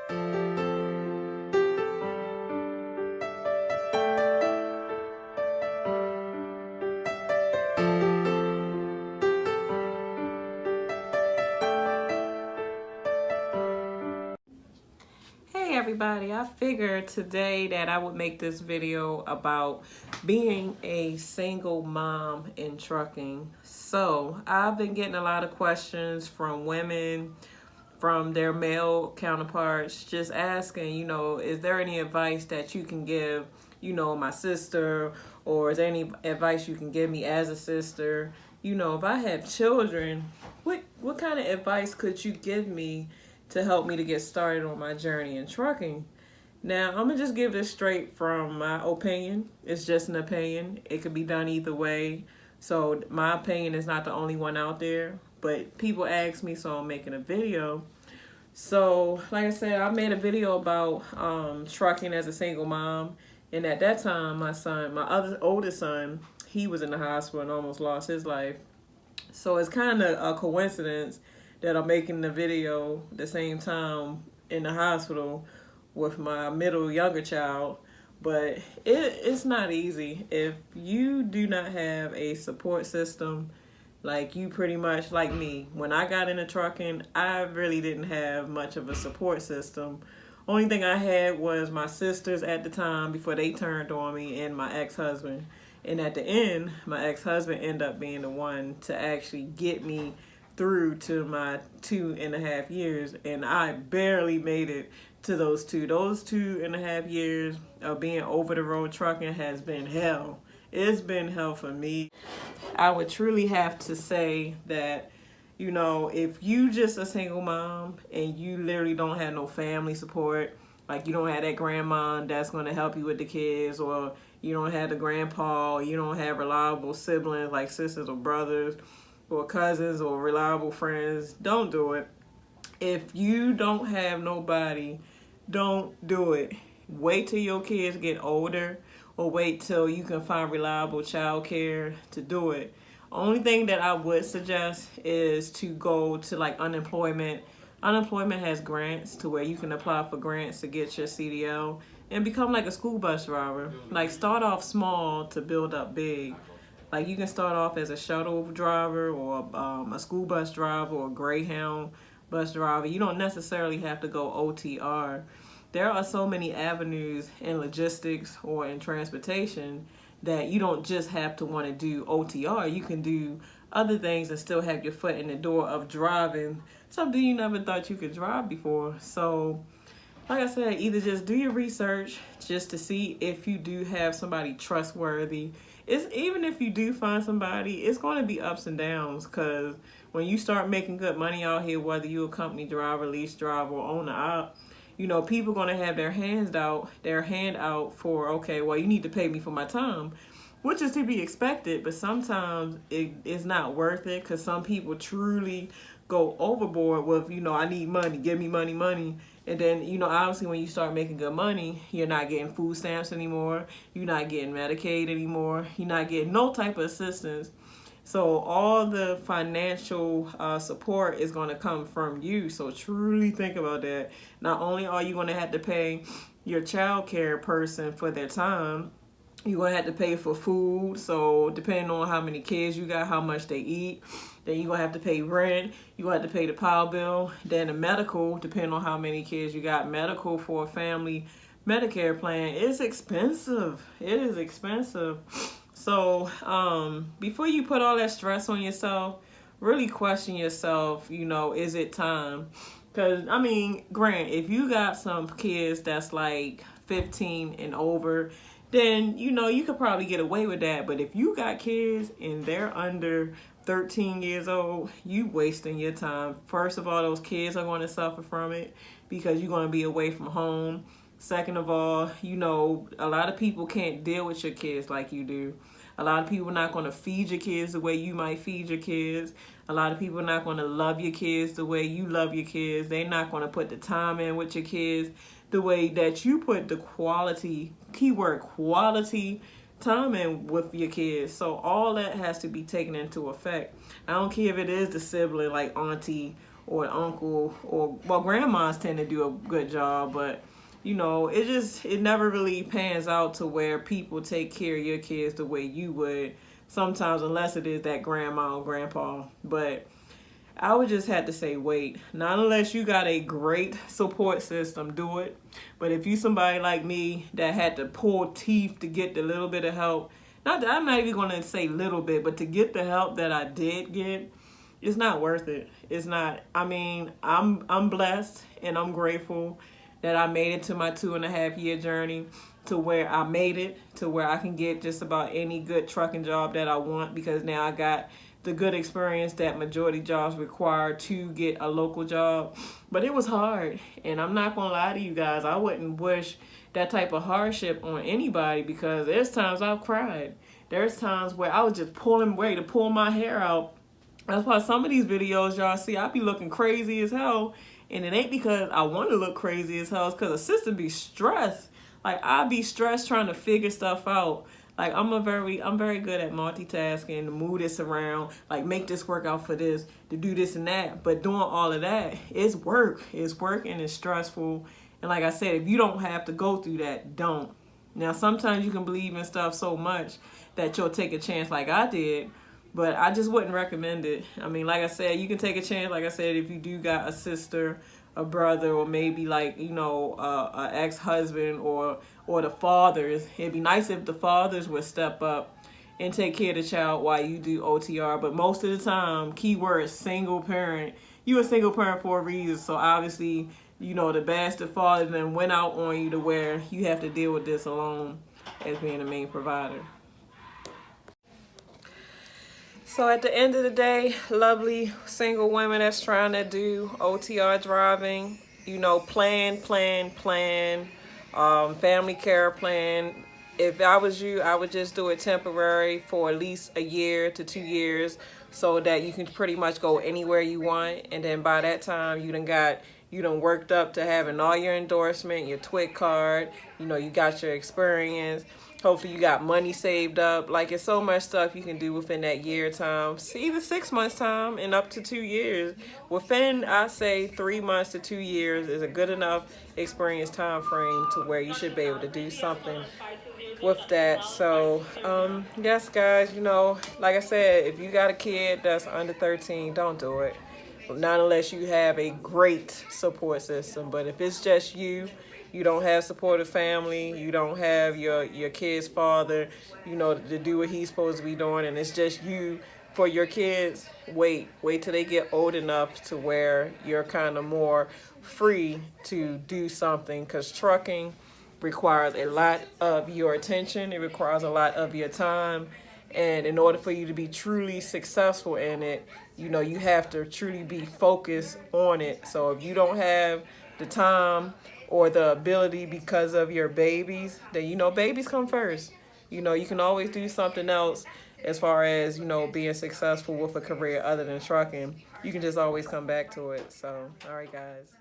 Hey everybody, I figured today that I would make this video about being a single mom in trucking. So I've been getting a lot of questions from women, from their male counterparts, just asking, is there any advice that you can give, my sister, or is there any advice you can give me as a sister? If I have children, what kind of advice could you give me to help me to get started on my journey in trucking? Now, I'm going to just give this straight from my opinion. It's just an opinion. It could be done either way. So my opinion is not the only one out there, but people ask me, so I'm making a video. So, like I said, I made a video about trucking as a single mom. And at that time, my oldest son, he was in the hospital and almost lost his life. So it's kind of a coincidence that I'm making the video the same time in the hospital with my middle younger child. But it's not easy. If you do not have a support system, like you pretty much like me, when I got into trucking, I really didn't have much of a support system. Only thing I had was my sisters at the time before they turned on me, and my ex-husband. And at the end, my ex-husband ended up being the one to actually get me through to my 2.5 years, and I barely made it to those 2.5 years of being over the road trucking has been hell. It's been hell for me. I would truly have to say that, if you just a single mom and you literally don't have no family support, like you don't have that grandma that's going to help you with the kids, or you don't have the grandpa, or you don't have reliable siblings like sisters or brothers or cousins or reliable friends, don't do it. If you don't have nobody, don't do it. Wait till your kids get older, or wait till you can find reliable childcare to do it. Only thing that I would suggest is to go to like unemployment. Unemployment has grants to where you can apply for grants to get your CDL and become like a school bus driver. Like start off small to build up big. Like you can start off as a shuttle driver, or a school bus driver, or a Greyhound bus driver. You don't necessarily have to go OTR. There are so many avenues in logistics or in transportation that you don't just have to want to do OTR. You can do other things and still have your foot in the door of driving something you never thought you could drive before. So, like I said, either just do your research just to see if you do have somebody trustworthy. Even if you do find somebody, it's going to be ups and downs, because when you start making good money out here, whether you're a company driver, lease driver, or owner out, people going to have their hand out for, okay, well, you need to pay me for my time, which is to be expected. But sometimes it's not worth it, because some people truly go overboard with, I need money, give me money. And then, obviously when you start making good money, you're not getting food stamps anymore. You're not getting Medicaid anymore. You're not getting no type of assistance. So all the financial support is going to come from you. So truly think about that. Not only are you going to have to pay your child care person for their time, you're going to have to pay for food. So depending on how many kids you got, how much they eat, then you're going to have to pay rent. You're going to have to pay the power bill. Then the medical, depending on how many kids you got, medical for a family Medicare plan is expensive. It is expensive. So before you put all that stress on yourself, really question yourself, is it time? Because, granted, if you got some kids that's like 15 and over, then, you could probably get away with that. But if you got kids and they're under 13 years old, you wasting your time. First of all, those kids are going to suffer from it because you're going to be away from home. Second of all, a lot of people can't deal with your kids like you do. A lot of people are not going to feed your kids the way you might feed your kids. A lot of people are not going to love your kids the way you love your kids. They're not going to put the time in with your kids the way that you put the quality, keyword quality, time in with your kids. So all that has to be taken into effect. I don't care if it is the sibling like auntie or the uncle, or well, grandmas tend to do a good job, but you know, it never really pans out to where people take care of your kids the way you would sometimes, unless it is that grandma or grandpa. But I would just have to say wait. Not unless you got a great support system, do it. But if you somebody like me that had to pull teeth to get the little bit of help, not that I'm not even going to say little bit, but to get the help that I did get, it's not worth it. It's not. I mean, I'm blessed and I'm grateful that I made it to my 2.5-year journey, to where I made it to where I can get just about any good trucking job that I want, because now I got the good experience that majority jobs require to get a local job. But it was hard, and I'm not gonna lie to you guys, I wouldn't wish that type of hardship on anybody, because there's times I've cried. There's times where I was just ready to pull my hair out. That's why some of these videos y'all see, I be looking crazy as hell, and it ain't because I want to look crazy as hell, it's because a sister be stressed. Like, I be stressed trying to figure stuff out. Like, I'm very good at multitasking, to move this around, like make this work out for this, to do this and that. But doing all of that, it's work. It's work and it's stressful. And like I said, if you don't have to go through that, don't. Now, sometimes you can believe in stuff so much that you'll take a chance like I did, but I just wouldn't recommend it. I mean, like I said, you can take a chance, like I said, if you do got a sister, a brother, or maybe like, you know, an ex-husband or the fathers. It'd be nice if the fathers would step up and take care of the child while you do OTR. But most of the time, keyword single parent. You a single parent for a reason. So obviously, you know, the bastard father then went out on you to where you have to deal with this alone as being the main provider. So at the end of the day, lovely single women that's trying to do OTR driving, you know, plan, family care plan. If I was you, I would just do it temporary for at least a year to 2 years, so that you can pretty much go anywhere you want. And then by that time, you done worked up to having all your endorsement, your TWIC card, you know, you got your experience. Hopefully you got money saved up. Like, it's so much stuff you can do within that year time. See, even 6 months time and up to 2 years. Within, I say 3 months to 2 years is a good enough experience time frame to where you should be able to do something with that. So, yes, guys, you know, like I said, if you got a kid that's under 13, don't do it. Not unless you have a great support system. But if it's just you don't have supportive family, you don't have your kid's father, you know, to do what he's supposed to be doing, and it's just you for your kids, wait till they get old enough to where you're kind of more free to do something, because trucking requires a lot of your attention. It requires a lot of your time. And in order for you to be truly successful in it, you know, you have to truly be focused on it. So if you don't have the time or the ability because of your babies, then, you know, babies come first. You know, you can always do something else as far as, you know, being successful with a career other than trucking. You can just always come back to it. So, all right, guys.